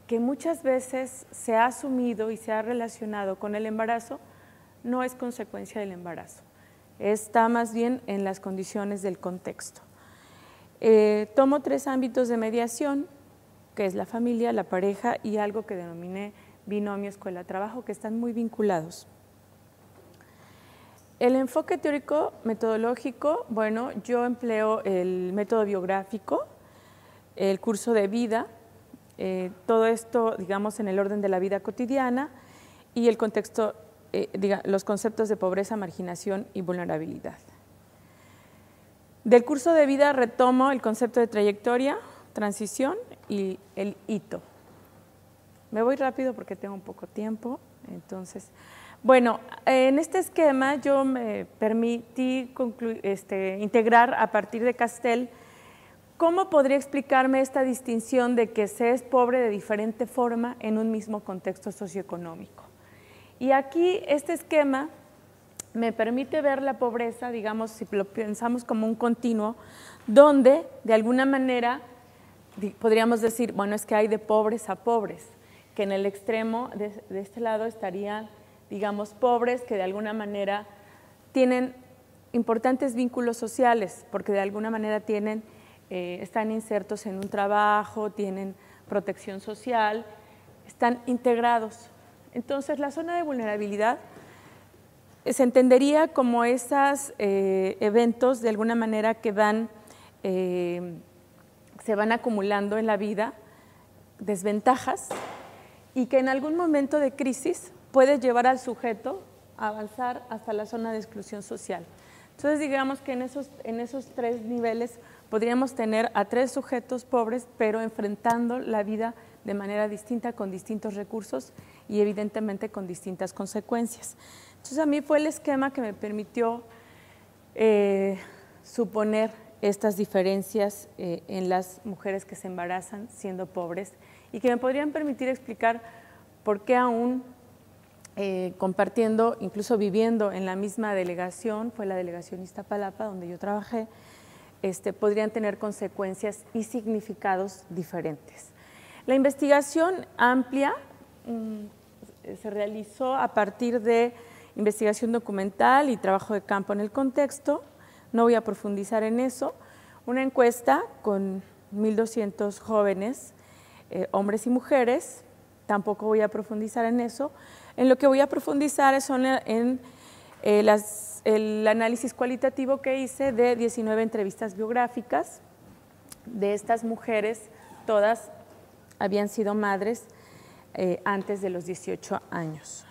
que muchas veces se ha asumido y se ha relacionado con el embarazo no es consecuencia del embarazo, está más bien en las condiciones del contexto. Tomo 3 ámbitos de mediación, que es la familia, la pareja y algo que denominé binomio escuela-trabajo, que están muy vinculados. El enfoque teórico metodológico, bueno, yo empleo el método biográfico, el curso de vida, todo esto, digamos, en el orden de la vida cotidiana y el contexto, los conceptos de pobreza, marginación y vulnerabilidad. Del curso de vida retomo el concepto de trayectoria, transición y el hito. Me voy rápido porque tengo un poco tiempo, entonces… Bueno, en este esquema yo me permití integrar a partir de Castell cómo podría explicarme esta distinción de que se es pobre de diferente forma en un mismo contexto socioeconómico. Y aquí este esquema me permite ver la pobreza, digamos, si lo pensamos como un continuo, donde de alguna manera podríamos decir, bueno, es que hay de pobres a pobres, que en el extremo de este lado estarían, digamos, pobres que de alguna manera tienen importantes vínculos sociales, porque de alguna manera están insertos en un trabajo, tienen protección social, están integrados. Entonces, la zona de vulnerabilidad se entendería como esos eventos de alguna manera que se van acumulando en la vida, desventajas, y que en algún momento de crisis puede llevar al sujeto a avanzar hasta la zona de exclusión social. Entonces, digamos que en esos 3 niveles podríamos tener a 3 sujetos pobres, pero enfrentando la vida de manera distinta, con distintos recursos y evidentemente con distintas consecuencias. Entonces, a mí fue el esquema que me permitió suponer estas diferencias en las mujeres que se embarazan siendo pobres y que me podrían permitir explicar por qué aún compartiendo, incluso viviendo en la misma delegación, fue la delegación Iztapalapa donde yo trabajé, podrían tener consecuencias y significados diferentes. La investigación amplia se realizó a partir de investigación documental y trabajo de campo en el contexto, no voy a profundizar en eso, una encuesta con 1,200 jóvenes, hombres y mujeres, tampoco voy a profundizar en eso. En lo que voy a profundizar son en el análisis cualitativo que hice de 19 entrevistas biográficas de estas mujeres, todas habían sido madres antes de los 18 años.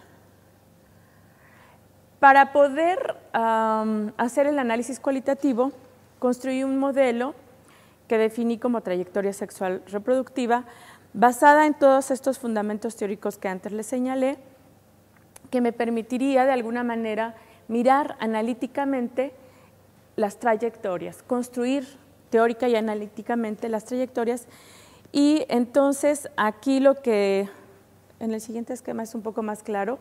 Para poder hacer el análisis cualitativo, construí un modelo que definí como trayectoria sexual reproductiva, basada en todos estos fundamentos teóricos que antes les señalé, que me permitiría de alguna manera mirar analíticamente las trayectorias, construir teórica y analíticamente las trayectorias. Y entonces aquí lo que en el siguiente esquema es un poco más claro.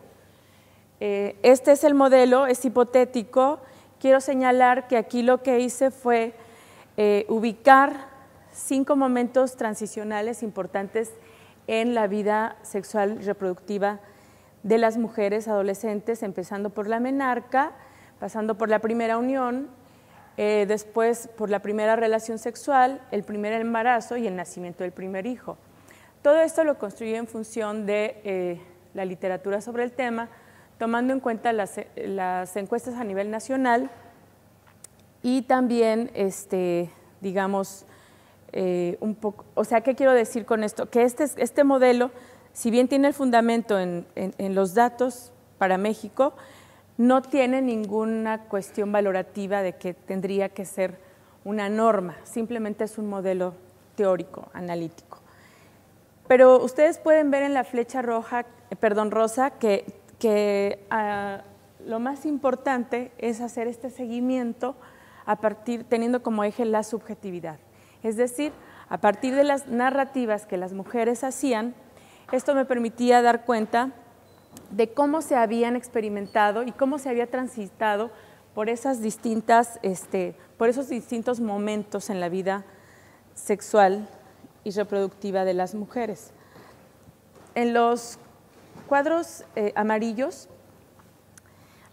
Este es el modelo, es hipotético. Quiero señalar que aquí lo que hice fue ubicar 5 momentos transicionales importantes en la vida sexual y reproductiva de las mujeres adolescentes, empezando por la menarca, pasando por la primera unión, después por la primera relación sexual, el primer embarazo y el nacimiento del primer hijo. Todo esto lo construí en función de la literatura sobre el tema, tomando en cuenta las encuestas a nivel nacional y también, digamos, un poco, o sea, ¿qué quiero decir con esto? Que este modelo, si bien tiene el fundamento en los datos para México, no tiene ninguna cuestión valorativa de que tendría que ser una norma, simplemente es un modelo teórico, analítico. Pero ustedes pueden ver en la flecha rosa que lo más importante es hacer este seguimiento teniendo como eje la subjetividad. Es decir, a partir de las narrativas que las mujeres hacían, esto me permitía dar cuenta de cómo se habían experimentado y cómo se había transitado por esos distintos momentos en la vida sexual y reproductiva de las mujeres. En los cuadros amarillos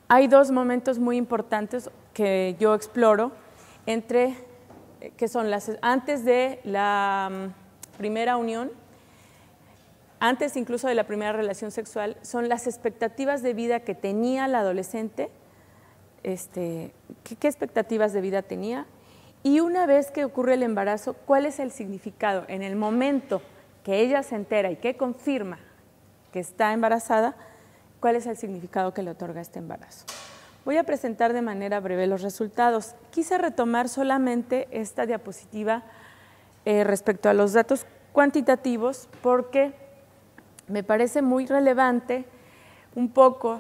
hay dos momentos muy importantes que yo exploro, que son antes de la primera unión, antes incluso de la primera relación sexual, son las expectativas de vida que tenía la adolescente, qué expectativas de vida tenía, y una vez que ocurre el embarazo, cuál es el significado en el momento que ella se entera y que confirma que está embarazada, cuál es el significado que le otorga este embarazo. Voy a presentar de manera breve los resultados. Quise retomar solamente esta diapositiva respecto a los datos cuantitativos porque me parece muy relevante, un poco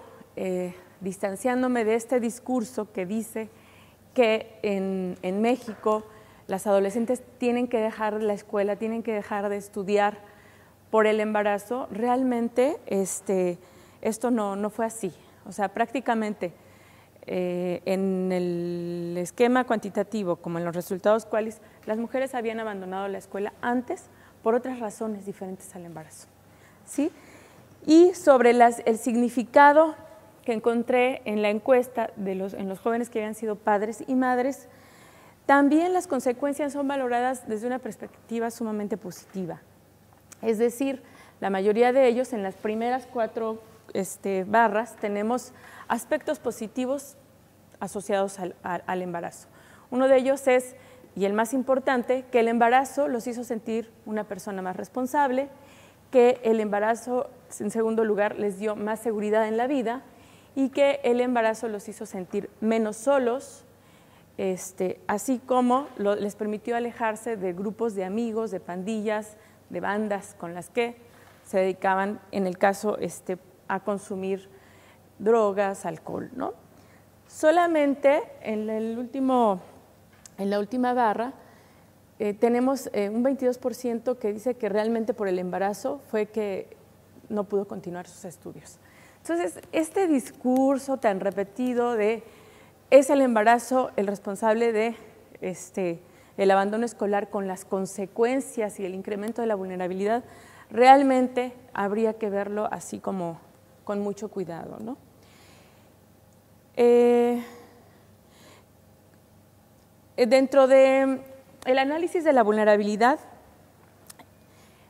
distanciándome de este discurso que dice que en México las adolescentes tienen que dejar la escuela, tienen que dejar de estudiar por el embarazo. Realmente esto no fue así. O sea, prácticamente en el esquema cuantitativo, como en los resultados QUALYS, las mujeres habían abandonado la escuela antes por otras razones diferentes al embarazo, ¿sí? Y sobre el significado que encontré en la encuesta en los jóvenes que habían sido padres y madres, también las consecuencias son valoradas desde una perspectiva sumamente positiva. Es decir, la mayoría de ellos, en las primeras 4 barras, tenemos aspectos positivos asociados al embarazo. Uno de ellos es, y el más importante, que el embarazo los hizo sentir una persona más responsable, que el embarazo, en segundo lugar, les dio más seguridad en la vida y que el embarazo los hizo sentir menos solos, así como les permitió alejarse de grupos de amigos, de pandillas, de bandas con las que se dedicaban, en el caso, a consumir drogas, alcohol, ¿no? Solamente en la última barra tenemos un 22% que dice que realmente por el embarazo fue que no pudo continuar sus estudios. Entonces, este discurso tan repetido de es el embarazo el responsable de el abandono escolar con las consecuencias y el incremento de la vulnerabilidad, realmente habría que verlo así como con mucho cuidado, ¿no? Dentro del análisis de la vulnerabilidad,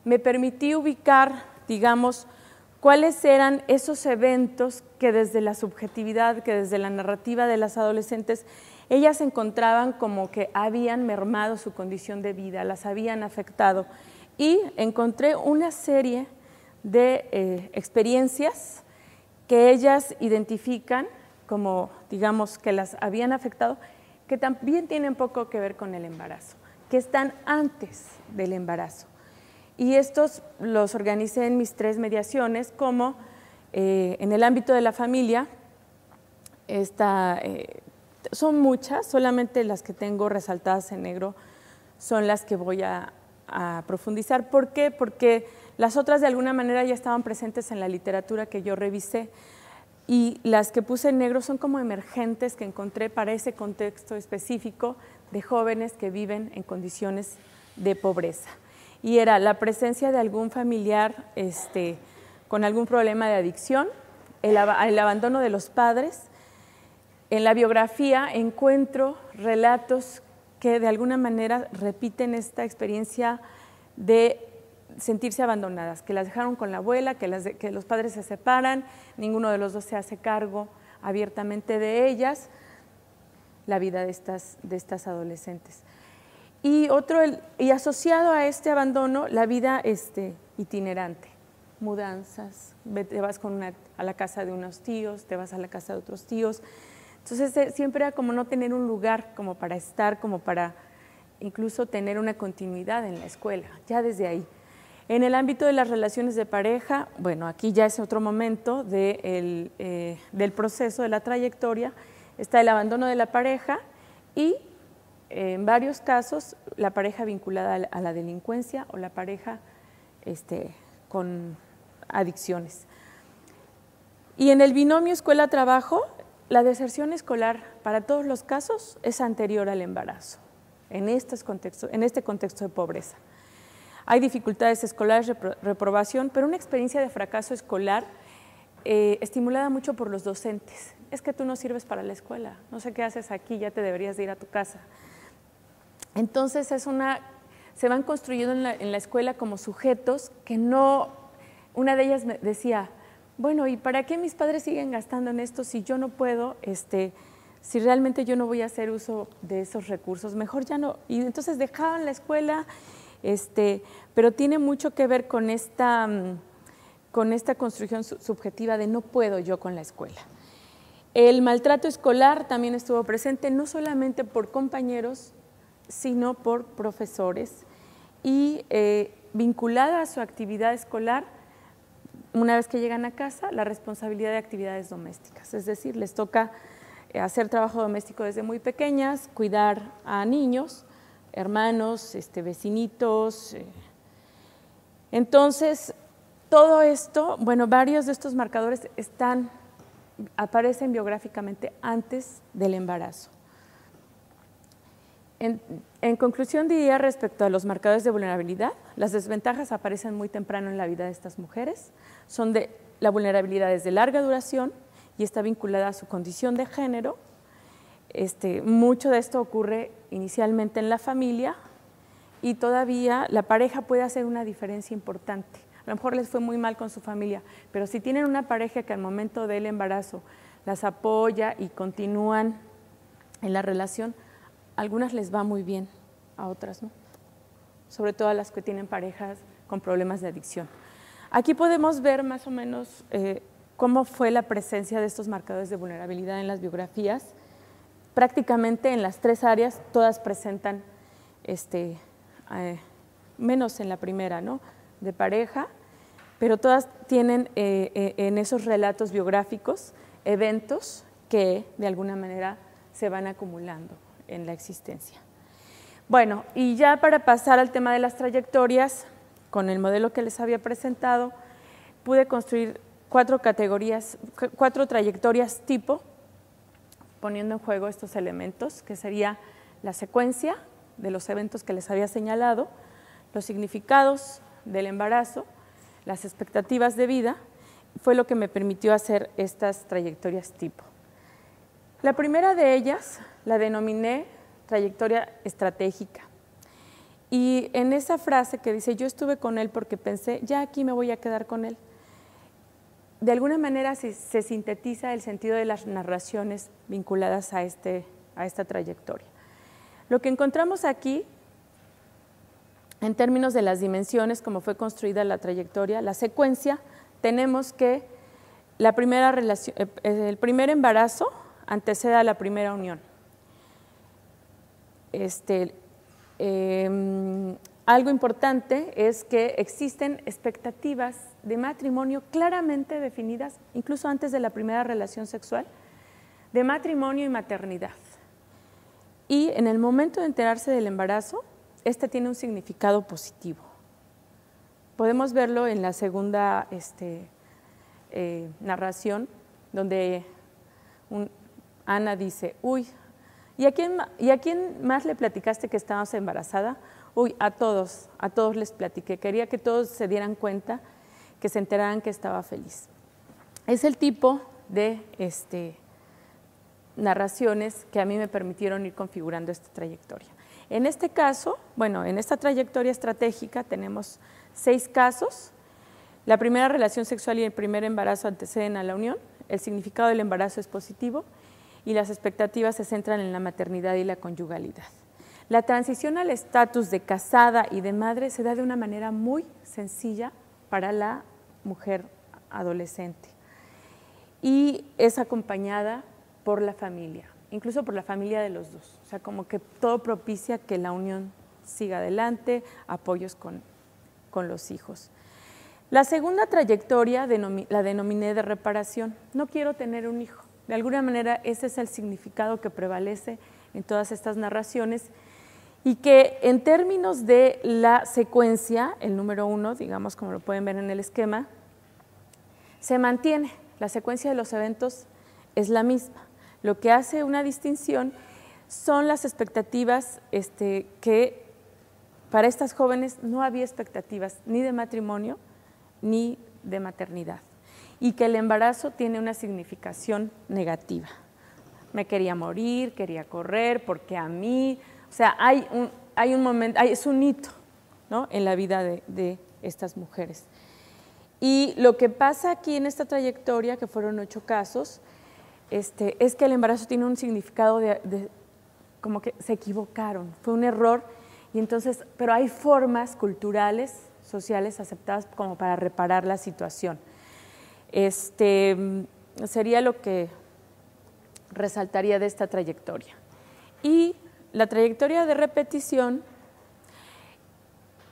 me permití ubicar, digamos, cuáles eran esos eventos que desde la subjetividad, que desde la narrativa de las adolescentes, ellas encontraban como que habían mermado su condición de vida, las habían afectado. Y encontré una serie de experiencias que ellas identifican como, digamos, que las habían afectado, que también tienen poco que ver con el embarazo, que están antes del embarazo. Y estos los organicé en mis 3 mediaciones, como en el ámbito de la familia, son muchas, solamente las que tengo resaltadas en negro son las que voy a profundizar. ¿Por qué? Porque las otras de alguna manera ya estaban presentes en la literatura que yo revisé, y las que puse en negro son como emergentes que encontré para ese contexto específico de jóvenes que viven en condiciones de pobreza. Y era la presencia de algún familiar con algún problema de adicción, el abandono de los padres. En la biografía encuentro relatos que de alguna manera repiten esta experiencia de sentirse abandonadas, que las dejaron con la abuela, que los padres se separan, ninguno de los dos se hace cargo abiertamente de ellas, la vida de estas adolescentes. Y asociado a este abandono, la vida itinerante, mudanzas, te vas a la casa de unos tíos, te vas a la casa de otros tíos. Entonces siempre era como no tener un lugar como para estar, como para incluso tener una continuidad en la escuela, ya desde ahí. En el ámbito de las relaciones de pareja, bueno, aquí ya es otro momento del proceso, de la trayectoria, está el abandono de la pareja y en varios casos la pareja vinculada a la delincuencia o la pareja con adicciones. Y en el binomio escuela-trabajo, la deserción escolar para todos los casos es anterior al embarazo, en este contexto de pobreza. hay dificultades escolares, reprobación, pero una experiencia de fracaso escolar estimulada mucho por los docentes. Es que tú no sirves para la escuela, no sé qué haces aquí, ya te deberías de ir a tu casa. Entonces se van construyendo en la escuela como sujetos que no, una de ellas me decía, bueno, ¿y para qué mis padres siguen gastando en esto si yo no puedo, si realmente yo no voy a hacer uso de esos recursos? Mejor ya no. Y entonces dejaban la escuela, pero tiene mucho que ver con esta construcción subjetiva de no puedo yo con la escuela. El maltrato escolar también estuvo presente, no solamente por compañeros, sino por profesores, y vinculada a su actividad escolar, una vez que llegan a casa, la responsabilidad de actividades domésticas, es decir, les toca hacer trabajo doméstico desde muy pequeñas, cuidar a niños, hermanos, vecinitos. Entonces, todo esto, bueno, varios de estos marcadores aparecen biográficamente antes del embarazo. En conclusión, diría respecto a los marcadores de vulnerabilidad, las desventajas aparecen muy temprano en la vida de estas mujeres, son de la vulnerabilidad es de larga duración y está vinculada a su condición de género. Mucho de esto ocurre inicialmente en la familia y todavía la pareja puede hacer una diferencia importante. A lo mejor les fue muy mal con su familia, pero si tienen una pareja que al momento del embarazo las apoya y continúan en la relación, a algunas les va muy bien, a otras no, sobre todo a las que tienen parejas con problemas de adicción. Aquí podemos ver más o menos cómo fue la presencia de estos marcadores de vulnerabilidad en las biografías. Prácticamente en las tres áreas todas presentan, menos en la primera, ¿no?, de pareja, pero todas tienen en esos relatos biográficos eventos que de alguna manera se van acumulando en la existencia. Bueno, y ya para pasar al tema de las trayectorias, con el modelo que les había presentado, pude construir cuatro trayectorias tipo, poniendo en juego estos elementos, que sería la secuencia de los eventos que les había señalado, los significados del embarazo, las expectativas de vida, fue lo que me permitió hacer estas trayectorias tipo. La primera de ellas la denominé trayectoria estratégica. Y en esa frase que dice, yo estuve con él porque pensé, ya aquí me voy a quedar con él, de alguna manera se sintetiza el sentido de las narraciones vinculadas a esta trayectoria. Lo que encontramos aquí, en términos de las dimensiones, como fue construida la trayectoria, la secuencia, tenemos que el primer embarazo antecede a la primera unión. Algo importante es que existen expectativas de matrimonio claramente definidas, incluso antes de la primera relación sexual, de matrimonio y maternidad. Y en el momento de enterarse del embarazo, tiene un significado positivo. Podemos verlo en la segunda narración, donde Ana dice, uy, ¿y a quién más le platicaste que estabas embarazada? Uy, a todos les platiqué, quería que todos se dieran cuenta, que se enteraran que estaba feliz. Es el tipo de narraciones que a mí me permitieron ir configurando esta trayectoria. En este caso, bueno, en esta trayectoria estratégica tenemos 6 casos. La primera relación sexual y el primer embarazo anteceden a la unión, el significado del embarazo es positivo y las expectativas se centran en la maternidad y la conyugalidad. La transición al estatus de casada y de madre se da de una manera muy sencilla para la mujer adolescente y es acompañada por la familia, incluso por la familia de los dos, o sea, como que todo propicia que la unión siga adelante, apoyos con los hijos. La segunda trayectoria la denominé de reparación, no quiero tener un hijo, de alguna manera ese es el significado que prevalece en todas estas narraciones y que en términos de la secuencia, el número 1, digamos como lo pueden ver en el esquema, se mantiene, la secuencia de los eventos es la misma. Lo que hace una distinción son las expectativas que para estas jóvenes no había expectativas ni de matrimonio ni de maternidad, y que el embarazo tiene una significación negativa. Me quería morir, quería correr, porque a mí, o sea, hay un momento, es un hito, ¿no?, en la vida de estas mujeres. Y lo que pasa aquí en esta trayectoria, que fueron 8 casos, es que el embarazo tiene un significado como que se equivocaron, fue un error, y entonces, pero hay formas culturales, sociales aceptadas como para reparar la situación. Sería lo que resaltaría de esta trayectoria. Y la trayectoria de repetición,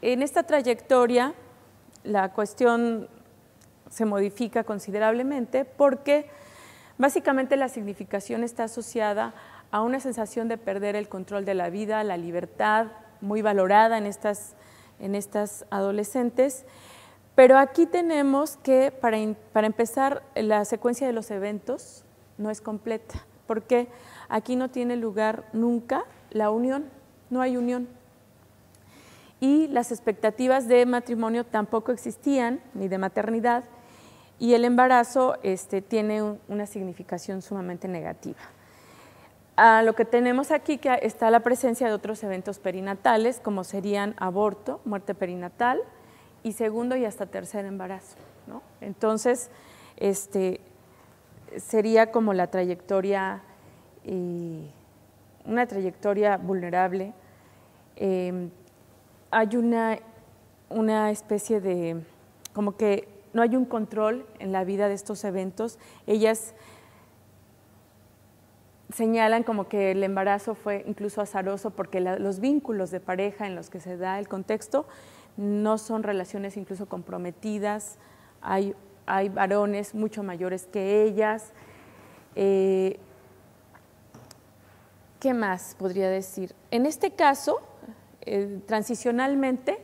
en esta trayectoria la cuestión se modifica considerablemente porque básicamente la significación está asociada a una sensación de perder el control de la vida, la libertad, muy valorada en estas adolescentes. Pero aquí tenemos que, para empezar, la secuencia de los eventos no es completa, porque aquí no tiene lugar nunca la unión, no hay unión. Y las expectativas de matrimonio tampoco existían, ni de maternidad, y el embarazo tiene una significación sumamente negativa. Lo que tenemos aquí que está la presencia de otros eventos perinatales, como serían aborto, muerte perinatal, y segundo y hasta tercer embarazo, ¿no? Entonces, sería como la trayectoria, una trayectoria vulnerable. Hay una especie de, como que no hay un control en la vida de estos eventos. Ellas señalan como que el embarazo fue incluso azaroso porque los vínculos de pareja en los que se da el contexto no son relaciones incluso comprometidas, hay varones mucho mayores que ellas. ¿Qué más podría decir? En este caso, transicionalmente,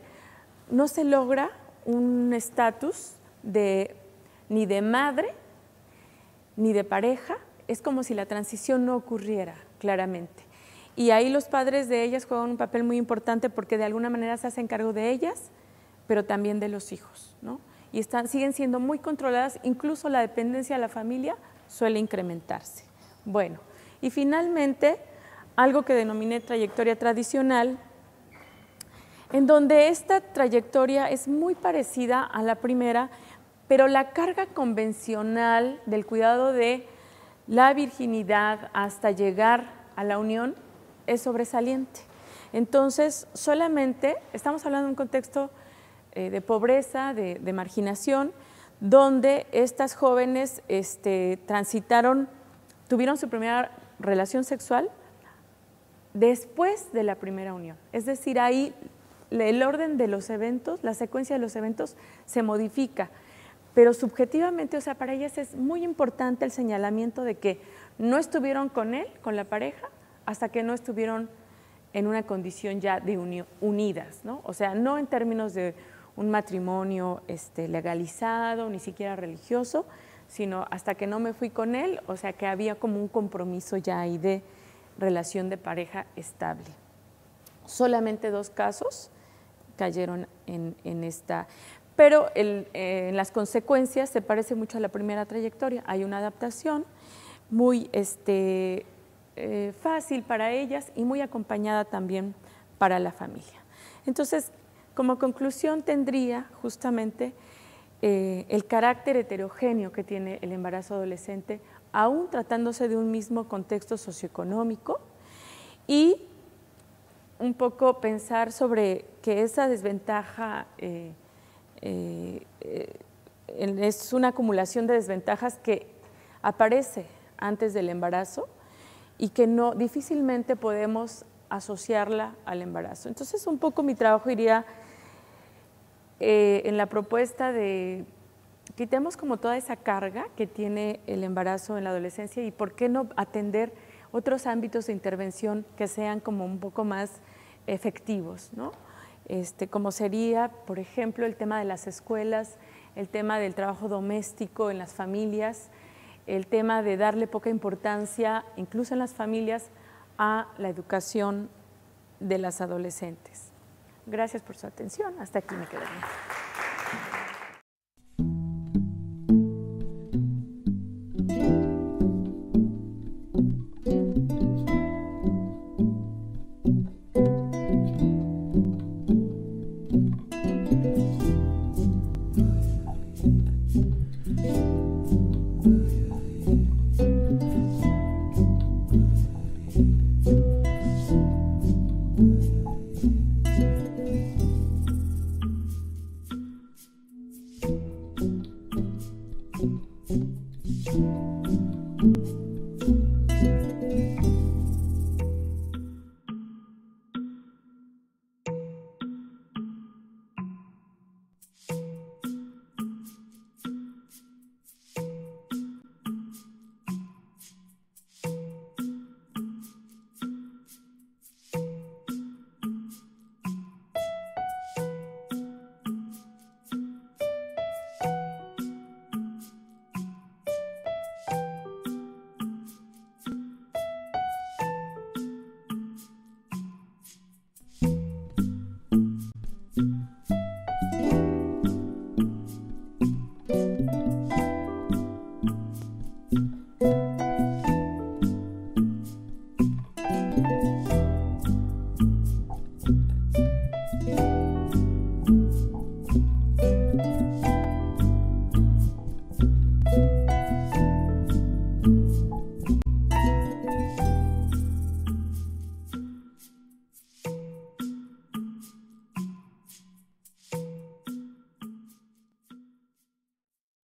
no se logra un estatus ni de madre ni de pareja, es como si la transición no ocurriera claramente. Y ahí los padres de ellas juegan un papel muy importante porque de alguna manera se hacen cargo de ellas, pero también de los hijos, ¿no? Y siguen siendo muy controladas, incluso la dependencia de la familia suele incrementarse. Bueno, y finalmente, algo que denominé trayectoria tradicional, en donde esta trayectoria es muy parecida a la primera, pero la carga convencional del cuidado de la virginidad hasta llegar a la unión es sobresaliente. Entonces, solamente estamos hablando de un contexto de pobreza, de marginación, donde estas jóvenes tuvieron su primera relación sexual después de la primera unión. Es decir, ahí el orden de los eventos, la secuencia de los eventos se modifica, pero subjetivamente, o sea, para ellas es muy importante el señalamiento de que no estuvieron con él, con la pareja, hasta que no estuvieron en una condición ya de unidas, ¿no? O sea, no en términos de un matrimonio legalizado, ni siquiera religioso, sino hasta que no me fui con él, o sea, que había como un compromiso ya ahí de relación de pareja estable. Solamente 2 casos cayeron en esta, pero en las consecuencias se parece mucho a la primera trayectoria. Hay una adaptación muy fácil para ellas y muy acompañada también para la familia. Entonces, como conclusión tendría justamente el carácter heterogéneo que tiene el embarazo adolescente, aún tratándose de un mismo contexto socioeconómico, y un poco pensar sobre que esa desventaja es una acumulación de desventajas que aparece antes del embarazo y que difícilmente podemos asociarla al embarazo. Entonces, un poco mi trabajo iría en la propuesta de quitemos como toda esa carga que tiene el embarazo en la adolescencia y por qué no atender otros ámbitos de intervención que sean como un poco más efectivos, ¿no? Como sería, por ejemplo, el tema de las escuelas, el tema del trabajo doméstico en las familias, el tema de darle poca importancia, incluso en las familias, a la educación de las adolescentes. Gracias por su atención. Hasta aquí me quedaré.